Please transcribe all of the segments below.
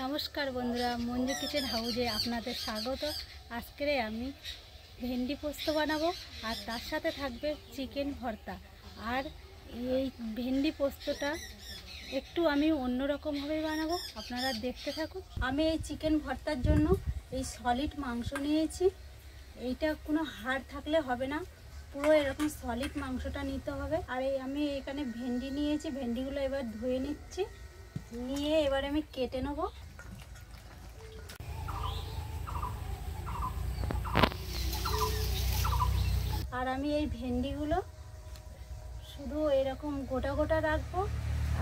নমস্কার বন্ধুরা, মঞ্জু কিচেন হাউজে আপনাদের স্বাগত। আজকে আমি ভেন্ডি পোস্ত বানাবো আর তার সাথে থাকবে চিকেন ভর্তা। আর এই ভেন্ডি পোস্তটা একটু আমি অন্যরকমভাবে বানাবো, আপনারা দেখতে থাকুন। আমি এই চিকেন ভর্তার জন্য এই সলিড মাংস নিয়েছি। এইটা কোনো হাড় থাকলে হবে না, পুরো এরকম সলিড মাংসটা নিতে হবে। আর আমি এখানে ভেন্ডি নিয়েছি, ভেন্ডিগুলো এবার ধুয়ে নিচ্ছি, নিয়ে এবার আমি কেটে নেব। আর আমি এই ভেন্ডিগুলো শুধু এরকম গোটা গোটা রাখবো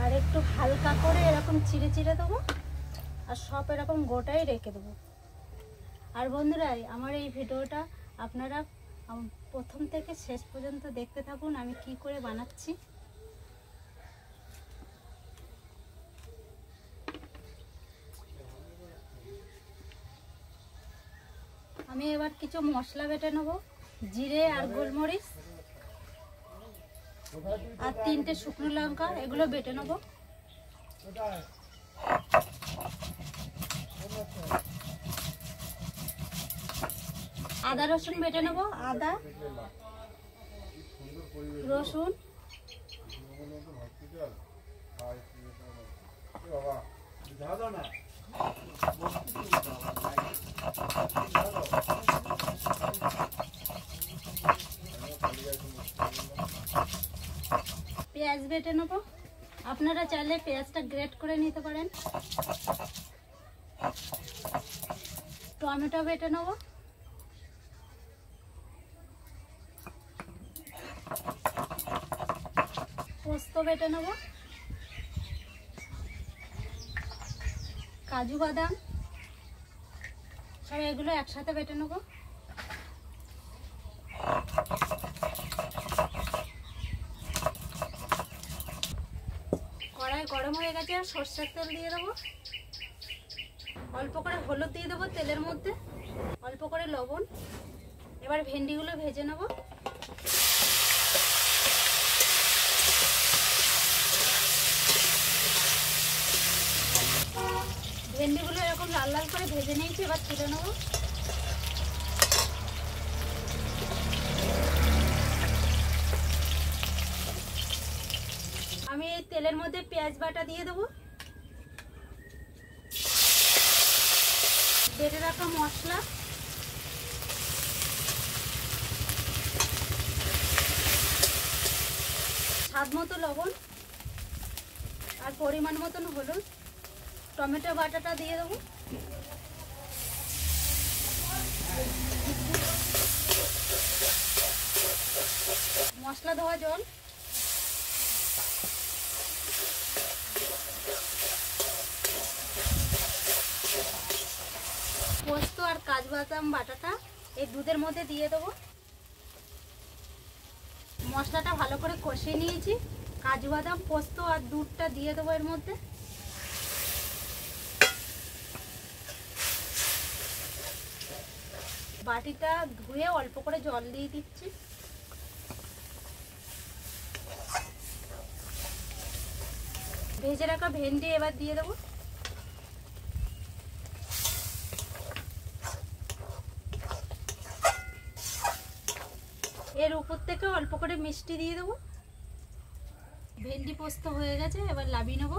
আর একটু হালকা করে এরকম চিড়ে চিড়ে দেবো, আর সব এরকম গোটাই রেখে দেবো। আর বন্ধুরা, আমার এই ভিডিওটা আপনারা প্রথম থেকে শেষ পর্যন্ত দেখতে থাকুন আমি কি করে বানাচ্ছি। আমি এবার কিছু মশলা বেটে নেব, জিরে আর গোলমরিচ আর 3টে শুকনো লঙ্কা, এগুলো বেটে নেব। আদা রসুন বেটে নেব, আদা রসুন পেঁয়াজ বেটে নেব। আপনারা চাইলে পেঁয়াজটা গ্রেট করে নিতে পারেন। টমেটো বেটে নেব, পোস্ত বেটে নেব, কাজু বাদাম সব এগুলো একসাথে বেটে নেব। কড়াই গরম হয়ে গেছে, সরষের তেল দিয়ে দেবো, অল্প করে হলুদ দিয়ে দেবো তেলের মধ্যে, অল্প করে লবণ। এবার ভেন্ডিগুলো ভেজে নেব। ভেন্ডিগুলো এরকম লাল লাল করে ভেজে নিয়েছি, এবার তুলে নেব। আমি এই তেলের মধ্যে পেঁয়াজ বাটা দিয়ে দেবো, বেটে রাখা মশলা, স্বাদ মতো লবণ আর পরিমাণ মতন হলুদ। টমেটো বাটাটা দিয়ে দেবো, মশলা ধোয়া জল, পোস্ত আর কাজু বাদাম বাটাটা এই দুধের মধ্যে দিয়ে দেবো। মশলাটা ভালো করে কষিয়ে নিয়েছি, কাজু বাদাম পোস্ত আর দুধটা দিয়ে দেবো এর মধ্যে। বাটিটা ধুয়ে অল্প করে জল দিয়ে দিচ্ছি। ভেজে রাখা ভেন্ডি এবার দিয়ে দেবো। এর উপর থেকে অল্প করে মিষ্টি দিয়ে দেবো। ভেন্ডি পোস্ত হয়ে গেছে, এবার নামিয়ে নেব।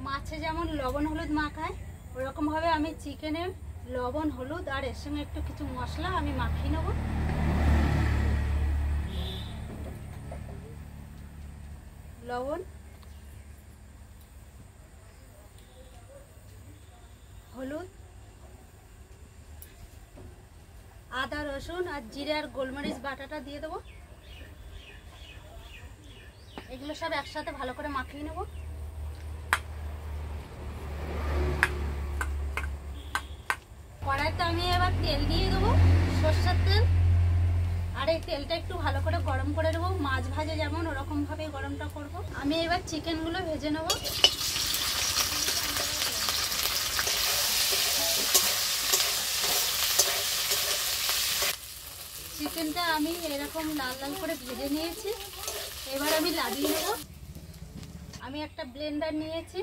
মাছে যেমন লবণ হলুদ মাখায়, ওরকম ভাবে আমি চিকেনের লবণ হলুদ আর এর সঙ্গে একটু কিছু মশলা আমি মাখিয়ে নেব। লবণ, হলুদ, আদা রসুন আর জিরে আর গোলমরিচ বাটাটা দিয়ে দেবো। এগুলো সব একসাথে ভালো করে মাখিয়ে নেব। কড়াইতে আমি এবার তেল দিয়ে দেবো, সরষের তেল। আর এই তেলটা একটু ভালো করে গরম করে নেবো, মাছ ভাজে যেমন ওরকম ভাবে গরমটা করব। আমি এবার চিকেনগুলো ভেজে নেব। চিকেনটা আমি এরকম লাল লাল করে ভেজে নিয়েছি, এবার আমি নামিয়ে নেব। আমি একটা ব্লেন্ডার নিয়েছি,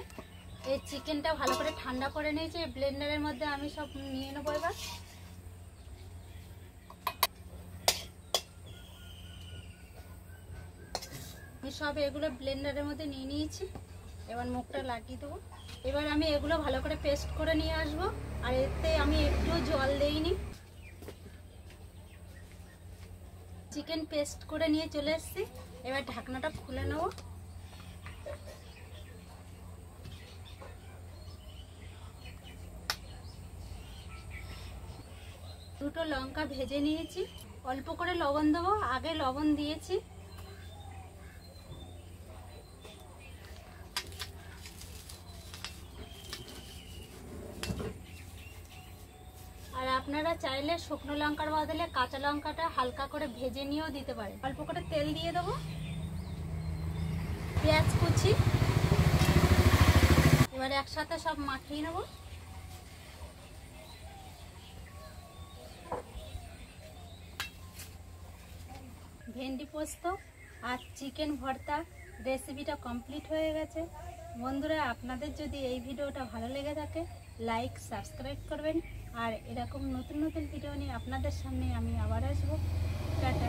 এই চিকেনটা ভালো করে ঠান্ডা করে নিয়েছি, ব্লেন্ডারের মধ্যে আমি সব নিয়ে নেবো। এবার আমি সব এগুলো ব্লেন্ডারের মধ্যে নিয়ে নিয়েছি। এবার মুখটা লাগিয়ে দেবো। এবার আমি এগুলো ভালো করে পেস্ট করে নিয়ে আসবো। আর এতে আমি একটু জল দেইনি। চিকেন পেস্ট করে নিয়ে চলে এসেছি। এবার ঢাকনাটা খুলে নেব। দুটো লঙ্কা ভেজে নিয়েছি। অল্প করে লবণ দেবো, আগে লবণ দিয়েছি। আর আপনারা চাইলে শুকনো লঙ্কার বদলে কাঁচা লঙ্কাটা হালকা করে ভেজে নিয়েও দিতে পারেন। অল্প করে তেল দিয়ে দেবো, পেঁয়াজ কুচি। এবার একসাথে সব মাখিয়ে নেব। ভেন্ডি পোস্ত আর চিকেন ভর্তা রেসিপিটা কমপ্লিট হয়ে গেছে। বন্ধুরা, আপনাদের যদি এই ভিডিওটা ভালো লেগে থাকে লাইক সাবস্ক্রাইব করবেন। আর এরকম নতুন নতুন ভিডিও নিয়ে আপনাদের সামনে আমি আবার আসবো। টাটা।